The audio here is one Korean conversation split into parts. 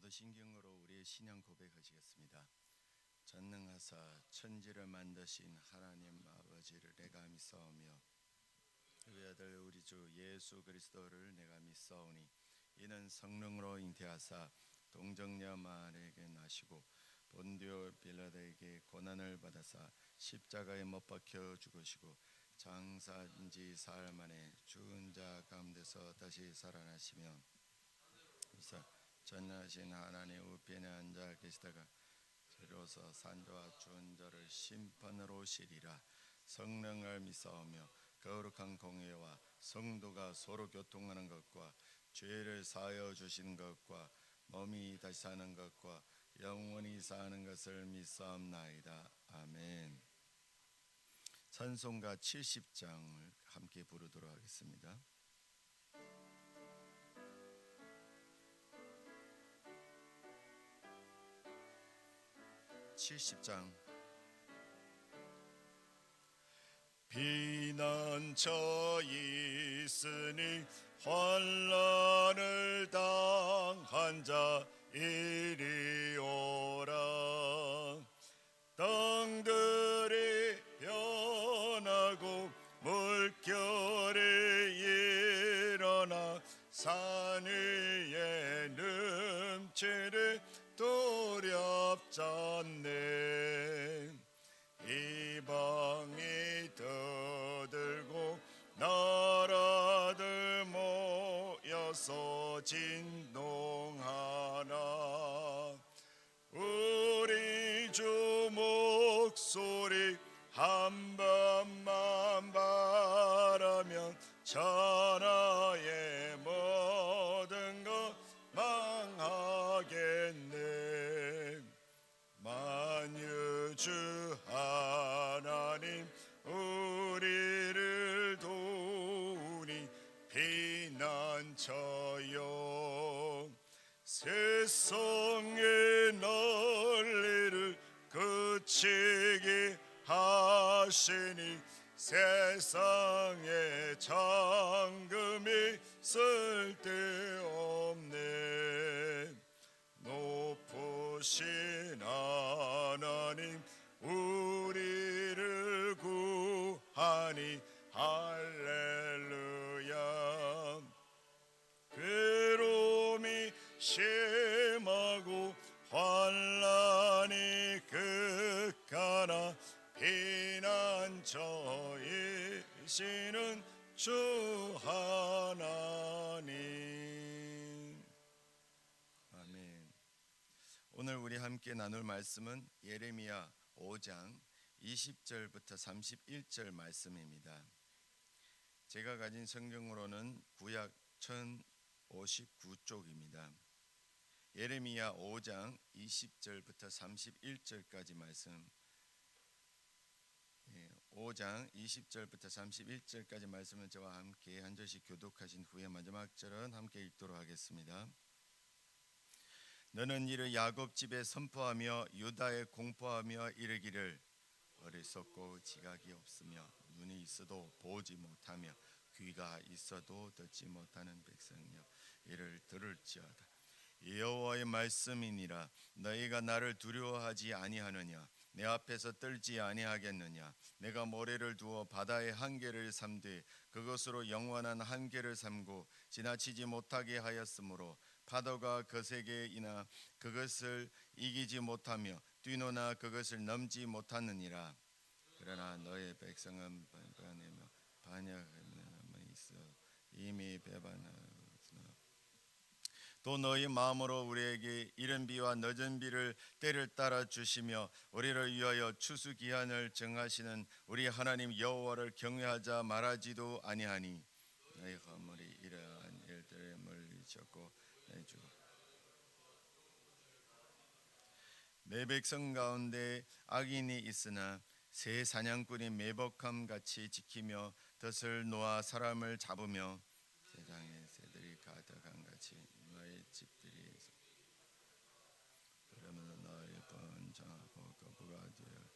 사도신경으로 우리의 신앙 고백하시겠습니다. 전능하사 천지를 만드신 하나님 아버지를 내가 믿사오며 그의 아들 우리 주 예수 그리스도를 내가 믿사오니 이는 성령으로 잉태하사 동정녀 마리아에게 나시고 본디오 빌라도에게 고난을 받아사 십자가에 못 박혀 죽으시고 장사한 지 사흘 만에 죽은 자 가운데서 다시 살아나시며 전능하신 하나님 우편에 앉아 계시다가 비로소 산자와 죽은 자를 심판으로 오시리라. 성령을 믿사오며 거룩한 공회와 성도가 서로 교통하는 것과 죄를 사하여 주시는 것과 몸이 다시 사는 것과 영원히 사는 것을 믿사옵나이다. 아멘. 찬송가 70장을 함께 부르도록 하겠습니다. 70장. 피난처 있으니 환난을 당한 자 이리 오라. 땅들이 변하고 물결이 일어나 산 위에 넘치리 두렵잖네. 이방이 떠들고 나라들 모여서 진동하나. 우리 주 목소리 한 번만 바라면 천하의 모든 것 망하겠네. 만유주 하나님 우리를 도우니 피난처요. 세상의 난리를 그치게 하시니 세상에 잠금이 쓸데없네. 높으신 하나님 우리를 구하니 할렐루야. 괴로움이 심하고 환난이 극하나 피난처이시는 주 하나님. 아멘. 오늘 우리 함께 나눌 말씀은 예레미야 5장 20절부터 31절 말씀입니다. 제가 가진 성경으로는 구약 1059쪽입니다. 예레미야 5장 20절부터 31절까지 말씀, 5장 20절부터 31절까지 말씀을 저와 함께 한 절씩 교독하신 후에 마지막 절은 함께 읽도록 하겠습니다. 너는 이를 야곱 집에 선포하며 유다에 공포하며 이르기를 어리석고 지각이 없으며 눈이 있어도 보지 못하며 귀가 있어도 듣지 못하는 백성이여 이를 들을지어다. 여호와의 말씀이니라. 너희가 나를 두려워하지 아니하느냐? 내 앞에서 떨지 아니하겠느냐? 내가 모래를 두어 바다의 한계를 삼되 그것으로 영원한 한계를 삼고 지나치지 못하게 하였으므로 파도가 거세게 이나 그것을 이기지 못하며 뛰노나 그것을 넘지 못하느니라. 그러나 너의 백성은 반반하며 반역하며 있어 이미 배반하였으나 또 너희 마음으로 우리에게 이른 비와 늦은 비를 때를 따라 주시며 우리를 위하여 추수 기한을 정하시는 우리 하나님 여호와를 경외하자 말하지도 아니하니 너희 허물이 이러한 일들에 물리쳤고 내 백성 가운데 악인이 있으나 새 사냥꾼이 매복함 같이 지키며 덫을 놓아 사람을 잡으며 세상에 새들이 가득한 같이 너의 집들이 그러면서 너의 번창하고 거부가 되어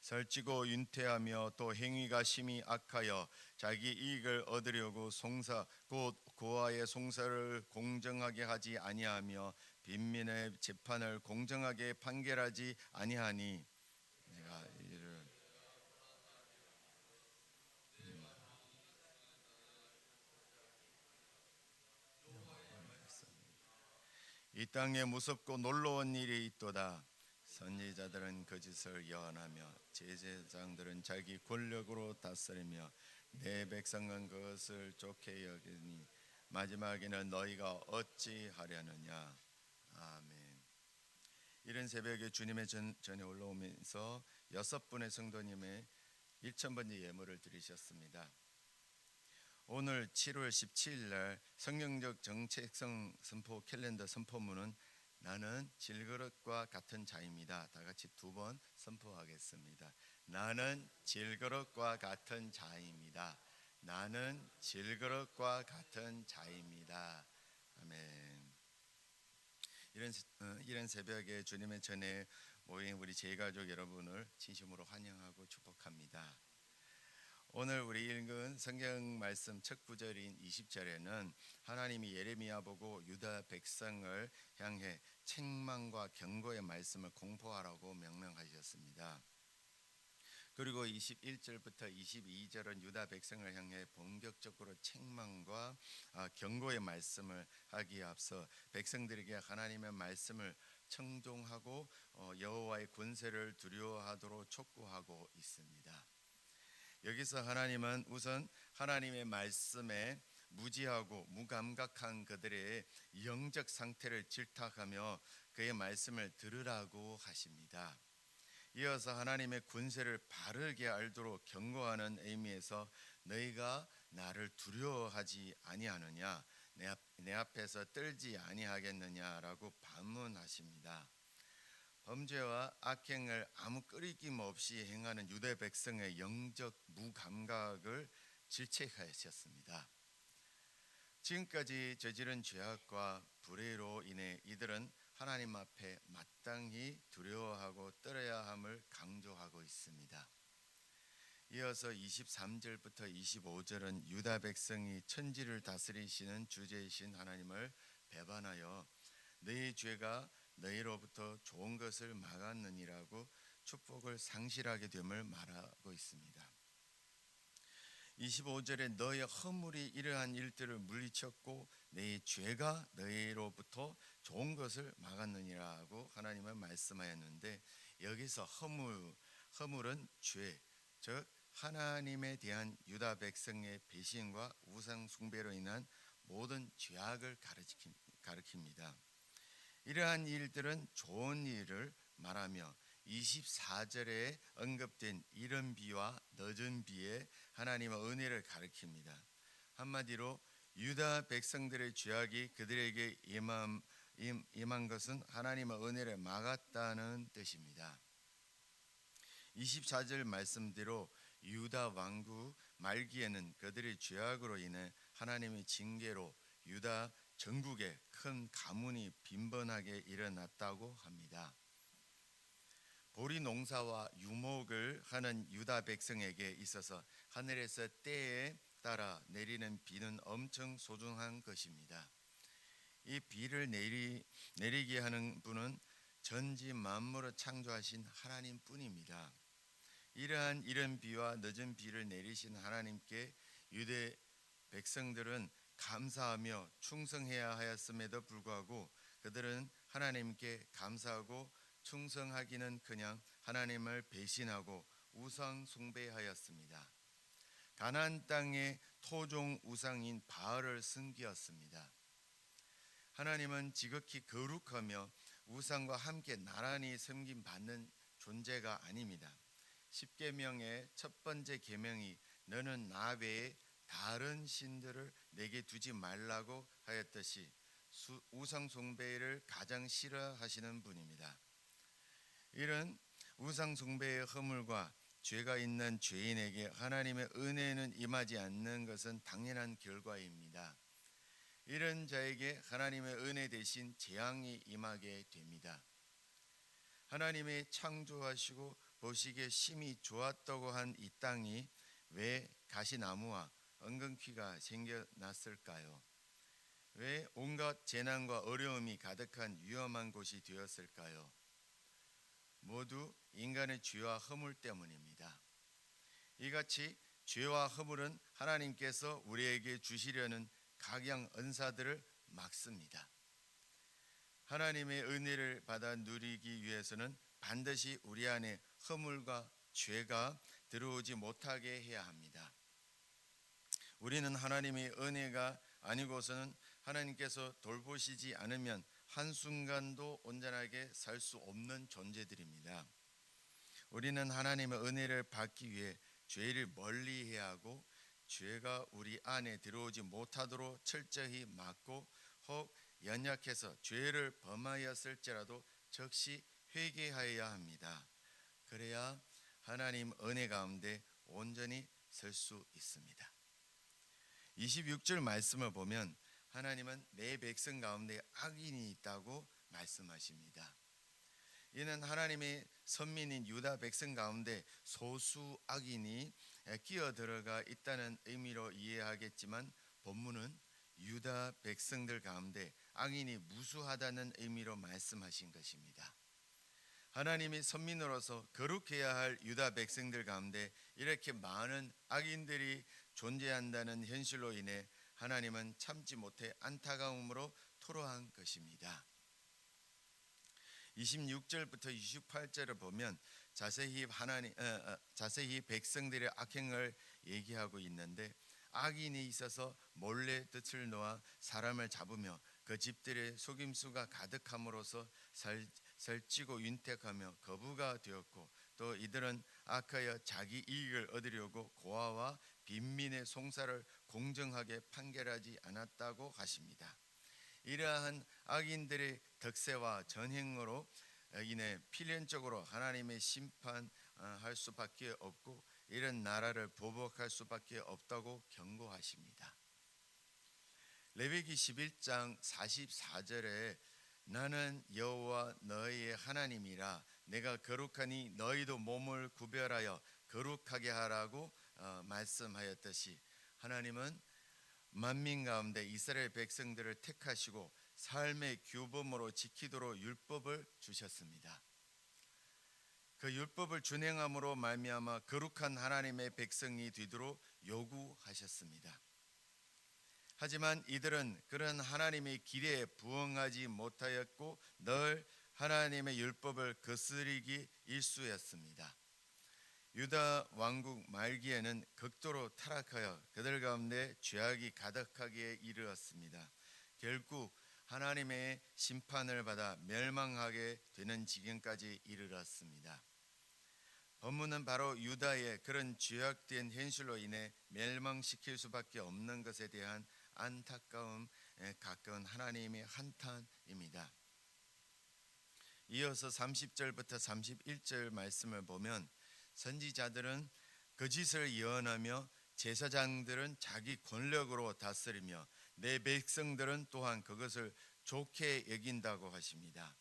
살찌고 윤퇴하며 또 행위가 심히 악하여 자기 이익을 얻으려고 송사 곧 고아의 송사를 공정하게 하지 아니하며 빈민의 재판을 공정하게 판결하지 아니하니 내가 이를 이 땅에 무섭고 놀라운 일이 있도다. 선지자들은 거짓을 예언하며 제사장들은 자기 권력으로 다스리며 내 백성은 그것을 좋게 여기니 마지막에는 너희가 어찌 하려느냐. 아멘. 이른 새벽에 주님의 전에 올라오면서 6분의 성도님의 1000번째 예물을 드리셨습니다. 오늘 7월 17일 날 성경적 정체성 선포 캘린더 선포문은 나는 질그릇과 같은 자입니다. 다 같이 2번 선포하겠습니다. 나는 질그릇과 같은 자입니다. 나는 질그릇과 같은 자입니다. 아멘. 이런 새벽에 주님의 전에 모인 우리 제가족 여러분을 진심으로 환영하고 축복합니다. 오늘 우리 읽은 성경 말씀 첫 구절인 20절에는 하나님이 예레미야 보고 유다 백성을 향해 책망과 경고의 말씀을 공포하라고 명령하셨습니다. 그리고 21절부터 22절은 유다 백성을 향해 본격적으로 책망과 경고의 말씀을 하기에 앞서 백성들에게 하나님의 말씀을 청종하고 여호와의 권세를 두려워하도록 촉구하고 있습니다. 여기서 하나님은 우선 하나님의 말씀에 무지하고 무감각한 그들의 영적 상태를 질타하며 그의 말씀을 들으라고 하십니다. 이어서 하나님의 권세를 바르게 알도록 경고하는 의미에서 너희가 나를 두려워하지 아니하느냐, 내 앞에서 떨지 아니하겠느냐라고 반문하십니다. 범죄와 악행을 아무 끄리낌 없이 행하는 유대 백성의 영적 무감각을 질책하셨습니다. 지금까지 저지른 죄악과 불의로 인해 이들은 하나님 앞에 마땅히 두려워하고 떨어야 함을 강조하고 있습니다. 이어서 23절부터 25절은 유다 백성이 천지를 다스리시는 주제이신 하나님을 배반하여 너희 죄가 너희로부터 좋은 것을 막았느니라고 축복을 상실하게 됨을 말하고 있습니다. 25절에 너희 허물이 이러한 일들을 물리쳤고 내 죄가 너희로부터 좋은 것을 막았느니라고 하나님은 말씀하였는데 여기서 허물은 죄, 즉 하나님에 대한 유다 백성의 배신과 우상 숭배로 인한 모든 죄악을 가리킵니다. 이러한 일들은 좋은 일을 말하며 24절에 언급된 이른 비와 늦은 비에 하나님의 은혜를 가리킵니다. 한마디로 유다 백성들의 죄악이 그들에게 임한 것은 하나님의 은혜를 막았다는 뜻입니다. 24절 말씀대로 유다 왕국 말기에는 그들의 죄악으로 인해 하나님의 징계로 유다 전국에 큰 가뭄이 빈번하게 일어났다고 합니다. 보리 농사와 유목을 하는 유다 백성에게 있어서 하늘에서 때에 따라 내리는 비는 엄청 소중한 것입니다. 이 비를 내리게 하는 분은 전지 만물을 창조하신 하나님뿐입니다. 이러한 이른 비와 늦은 비를 내리신 하나님께 유대 백성들은 감사하며 충성해야 하였음에도 불구하고 그들은 하나님께 감사하고 충성하기는커녕 하나님을 배신하고 우상 숭배하였습니다. 가나안 땅의 토종 우상인 바알을 섬기었습니다. 하나님은 지극히 거룩하며 우상과 함께 나란히 섬김받는 존재가 아닙니다. 십계명의 첫 번째 계명이 너는 나 외에 다른 신들을 내게 두지 말라고 하였듯이 우상 숭배를 가장 싫어하시는 분입니다. 이런 우상 숭배의 허물과 죄가 있는 죄인에게 하나님의 은혜는 임하지 않는 것은 당연한 결과입니다. 이런 자에게 하나님의 은혜 대신 재앙이 임하게 됩니다. 하나님이 창조하시고 보시기에 심히 좋았다고 한 이 땅이 왜 가시나무와 엉겅퀴가 생겨났을까요? 왜 온갖 재난과 어려움이 가득한 위험한 곳이 되었을까요? 모두 인간의 죄와 허물 때문입니다. 이같이 죄와 허물은 하나님께서 우리에게 주시려는 각양 은사들을 막습니다. 하나님의 은혜를 받아 누리기 위해서는 반드시 우리 안에 허물과 죄가 들어오지 못하게 해야 합니다. 우리는 하나님의 은혜가 아니고서는 하나님께서 돌보시지 않으면 한순간도 온전하게 살 수 없는 존재들입니다. 우리는 하나님의 은혜를 받기 위해 죄를 멀리해야 하고 죄가 우리 안에 들어오지 못하도록 철저히 막고 혹 연약해서 죄를 범하였을지라도 즉시 회개하여야 합니다. 그래야 하나님 은혜 가운데 온전히 설 수 있습니다. 26절 말씀을 보면 하나님은 내 백성 가운데 악인이 있다고 말씀하십니다. 이는 하나님의 선민인 유다 백성 가운데 소수 악인이 끼어들어가 있다는 의미로 이해하겠지만 본문은 유다 백성들 가운데 악인이 무수하다는 의미로 말씀하신 것입니다. 하나님이 선민으로서 거룩해야 할 유다 백성들 가운데 이렇게 많은 악인들이 존재한다는 현실로 인해 하나님은 참지 못해 안타까움으로 토로한 것입니다. 26절부터 28절을 보면 자세히 백성들의 악행을 얘기하고 있는데 악인이 있어서 몰래 덫을 놓아 사람을 잡으며 그 집들의 속임수가 가득함으로써 살찌고 윤택하며 거부가 되었고 또 이들은 악하여 자기 이익을 얻으려고 고아와 빈민의 송사를 공정하게 판결하지 않았다고 하십니다. 이러한 악인들의 덕세와 전행으로 인해 필연적으로 하나님의 심판할 수밖에 없고 이런 나라를 보복할 수밖에 없다고 경고하십니다. 레위기 11장 44절에 나는 여호와 너희의 하나님이라 내가 거룩하니 너희도 몸을 구별하여 거룩하게 하라고 말씀하였듯이 하나님은 만민 가운데 이스라엘 백성들을 택하시고 삶의 규범으로 지키도록 율법을 주셨습니다. 그 율법을 준행함으로 말미암아 거룩한 하나님의 백성이 되도록 요구하셨습니다. 하지만 이들은 그런 하나님의 길에 부응하지 못하였고 늘 하나님의 율법을 거스르기 일쑤였습니다. 유다 왕국 말기에는 극도로 타락하여 그들 가운데 죄악이 가득하게 이르렀습니다. 결국 하나님의 심판을 받아 멸망하게 되는 지경까지 이르렀습니다. 본문은 바로 유다의 그런 죄악된 현실로 인해 멸망시킬 수밖에 없는 것에 대한 안타까움에 가까운 하나님의 한탄입니다. 이어서 30절부터 31절 말씀을 보면 선지자들은 거짓을 예언하며 제사장들은 자기 권력으로 다스리며 내 백성들은 또한 그것을 좋게 여긴다고 하십니다.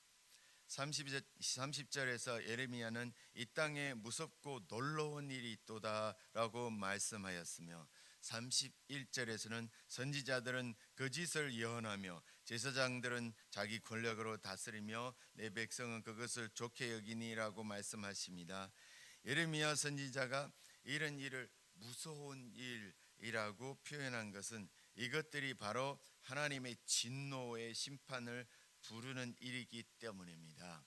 30절에서 예레미야는 이 땅에 무섭고 놀라운 일이 있도다라고 말씀하였으며 31절에서는 선지자들은 거짓을 예언하며 제사장들은 자기 권력으로 다스리며 내 백성은 그것을 좋게 여기니라고 말씀하십니다. 예레미야 선지자가 이런 일을 무서운 일이라고 표현한 것은 이것들이 바로 하나님의 진노의 심판을 부르는 일이기 때문입니다.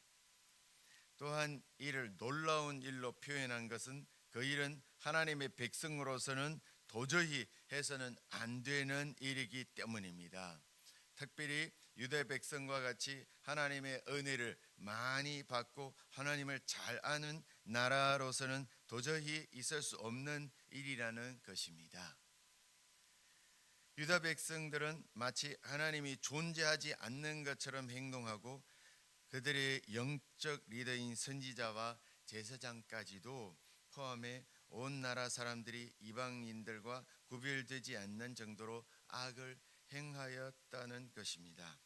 또한 이를 놀라운 일로 표현한 것은 그 일은 하나님의 백성으로서는 도저히 해서는 안 되는 일이기 때문입니다. 특별히 유대 백성과 같이 하나님의 은혜를 많이 받고 하나님을 잘 아는 나라로서는 도저히 있을 수 없는 일이라는 것입니다. 유다 백성들은 마치 하나님이 존재하지 않는 것처럼 행동하고 그들의 영적 리더인 선지자와 제사장까지도 포함해 온 나라 사람들이 이방인들과 구별되지 않는 정도로 악을 행하였다는 것입니다.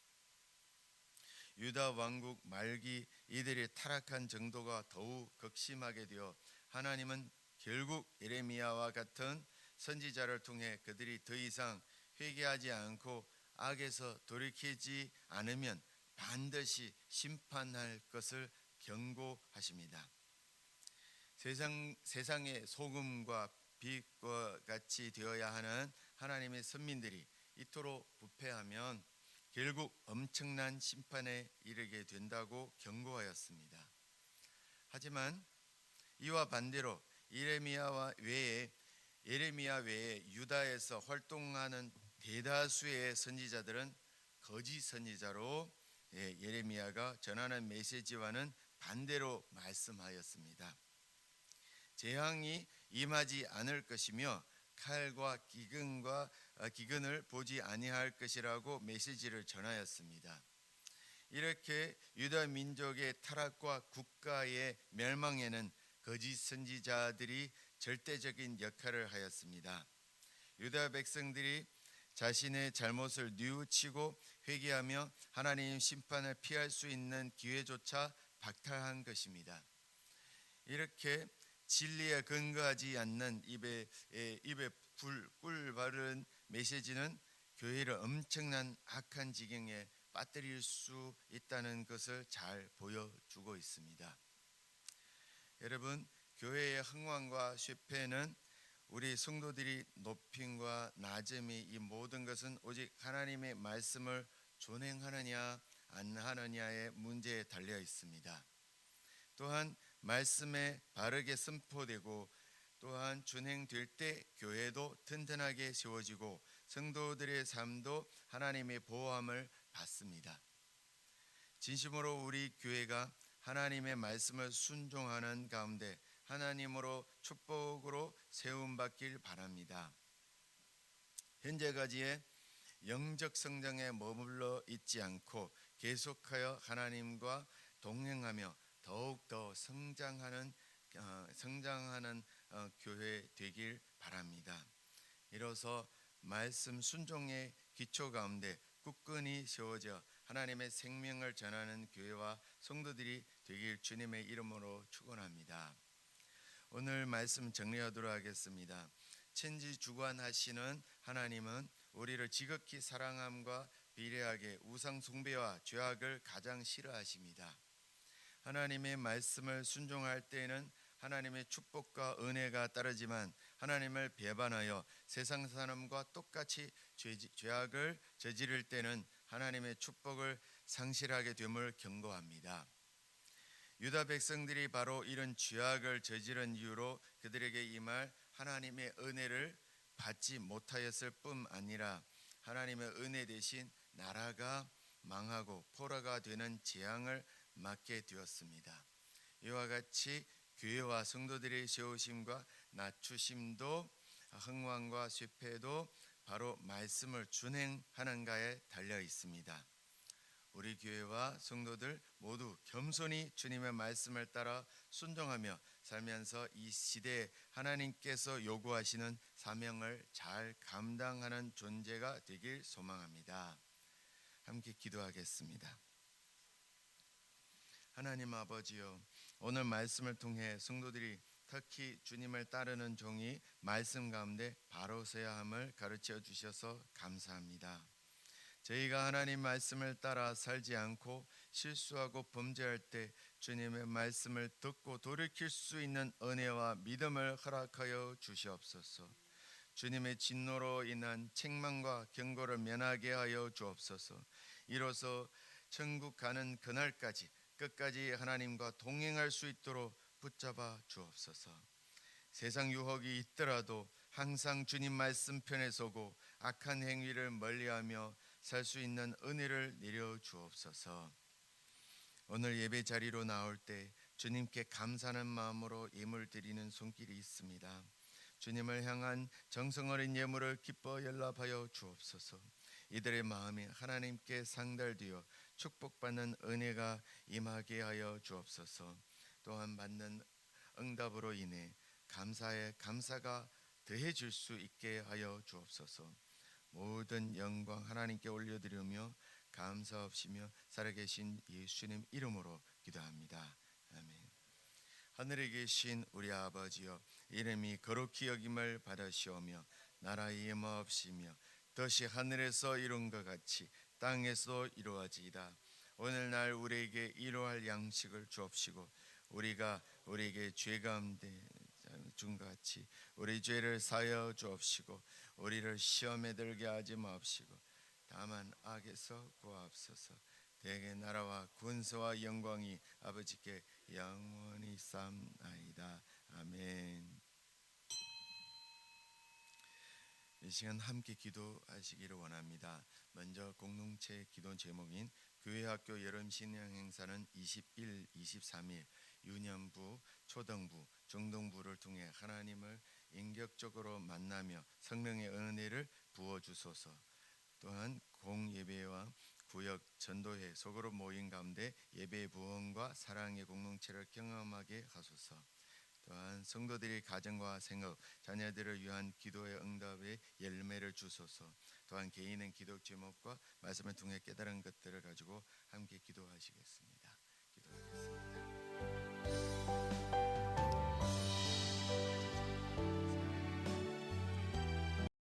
유다 왕국 말기 이들의 타락한 정도가 더욱 극심하게 되어 하나님은 결국 예레미야와 같은 선지자를 통해 그들이 더 이상 회개하지 않고 악에서 돌이키지 않으면 반드시 심판할 것을 경고하십니다. 세상의 소금과 빛과 같이 되어야 하는 하나님의 선민들이 이토록 부패하면 결국 엄청난 심판에 이르게 된다고 경고하였습니다. 하지만 이와 반대로 예레미야 외에 유다에서 활동하는 대다수의 선지자들은 거짓 선지자로 예레미야가 전하는 메시지와는 반대로 말씀하였습니다. 재앙이 임하지 않을 것이며 칼과 기근을 보지 아니할 것이라고 메시지를 전하였습니다. 이렇게 유다 민족의 타락과 국가의 멸망에는 거짓 선지자들이 절대적인 역할을 하였습니다. 유다 백성들이 자신의 잘못을 뉘우치고 회개하며 하나님 심판을 피할 수 있는 기회조차 박탈한 것입니다. 이렇게 진리에 근거하지 않는 입에 꿀 바른 메시지는 교회를 엄청난 악한 지경에 빠뜨릴 수 있다는 것을 잘 보여주고 있습니다. 여러분, 교회의 흥왕과 쇠폐는 우리 성도들이 높임과 낮음이 이 모든 것은 오직 하나님의 말씀을 준행하느냐 안 하느냐의 문제에 달려 있습니다. 또한 말씀에 바르게 선포되고 또한 준행될 때 교회도 튼튼하게 세워지고 성도들의 삶도 하나님의 보호함을 받습니다. 진심으로 우리 교회가 하나님의 말씀을 순종하는 가운데 하나님으로 축복으로 세움받길 바랍니다. 현재까지의 영적 성장에 머물러 있지 않고 계속하여 하나님과 동행하며 더욱더 성장하는 교회 되길 바랍니다. 이로써 말씀 순종의 기초 가운데 굳건히 세워져 하나님의 생명을 전하는 교회와 성도들이 되길 주님의 이름으로 축원합니다. 오늘 말씀 정리하도록 하겠습니다. 천지주관하시는 하나님은 우리를 지극히 사랑함과 비례하게 우상 숭배와 죄악을 가장 싫어하십니다. 하나님의 말씀을 순종할 때에는 하나님의 축복과 은혜가 따르지만 하나님을 배반하여 세상 사람과 똑같이 죄악을 저지를 때는 하나님의 축복을 상실하게 됨을 경고합니다. 유다 백성들이 바로 이런 죄악을 저지른 이유로 그들에게 임할 하나님의 은혜를 받지 못하였을 뿐 아니라 하나님의 은혜 대신 나라가 망하고 포로가 되는 재앙을 맞게 되었습니다. 이와 같이 교회와 성도들의 세우심과 낮추심도 흥왕과 쇠폐도 바로 말씀을 준행하는가에 달려 있습니다. 우리 교회와 성도들 모두 겸손히 주님의 말씀을 따라 순종하며 살면서 이 시대에 하나님께서 요구하시는 사명을 잘 감당하는 존재가 되길 소망합니다. 함께 기도하겠습니다. 하나님 아버지요, 오늘 말씀을 통해 성도들이 특히 주님을 따르는 종이 말씀 가운데 바로 서야 함을 가르쳐 주셔서 감사합니다. 저희가 하나님 말씀을 따라 살지 않고 실수하고 범죄할 때 주님의 말씀을 듣고 돌이킬 수 있는 은혜와 믿음을 허락하여 주시옵소서. 주님의 진노로 인한 책망과 경고를 면하게 하여 주옵소서. 이로써 천국 가는 그날까지 끝까지 하나님과 동행할 수 있도록 붙잡아 주옵소서. 세상 유혹이 있더라도 항상 주님 말씀 편에 서고 악한 행위를 멀리하며 살 수 있는 은혜를 내려 주옵소서. 오늘 예배 자리로 나올 때 주님께 감사하는 마음으로 예물 드리는 손길이 있습니다. 주님을 향한 정성 어린 예물을 기뻐 연락하여 주옵소서. 이들의 마음이 하나님께 상달되어 축복받는 은혜가 임하게 하여 주옵소서. 또한 받는 응답으로 인해 감사에 감사가 더해질 수 있게 하여 주옵소서. 모든 영광 하나님께 올려드리며 감사합시며 살아계신 예수님 이름으로 기도합니다. 아멘. 하늘에 계신 우리 아버지여, 이름이 거룩히 여김을 받으시오며 나라의 임하옵시며 뜻이 하늘에서 이룬 것 같이 땅에서 이루어지이다. 오늘날 우리에게 이루할 양식을 주옵시고 우리가 우리에게 죄 가운데 준 같이 우리 죄를 사여 주옵시고 우리를 시험에 들게 하지 마옵시고 다만 악에서 구하옵소서. 대개 나라와 군사와 영광이 아버지께 영원히 삼나이다. 아멘. 이 시간 함께 기도하시기를 원합니다. 먼저 공동체 기도 제목인 교회학교 여름 신앙 행사는 21, 23일 유년부, 초등부, 중등부를 통해 하나님을 인격적으로 만나며 성령의 은혜를 부어 주소서. 또한 공예배와 구역 전도회 소그룹 모임 가운데 예배 부흥과 사랑의 공동체를 경험하게 하소서. 또한 성도들의 가정과 생업, 자녀들을 위한 기도의 응답의 열매를 주소서. 또한 개인의 기도 제목과 말씀을 통해 깨달은 것들을 가지고 함께 기도하시겠습니다. 기도하겠습니다.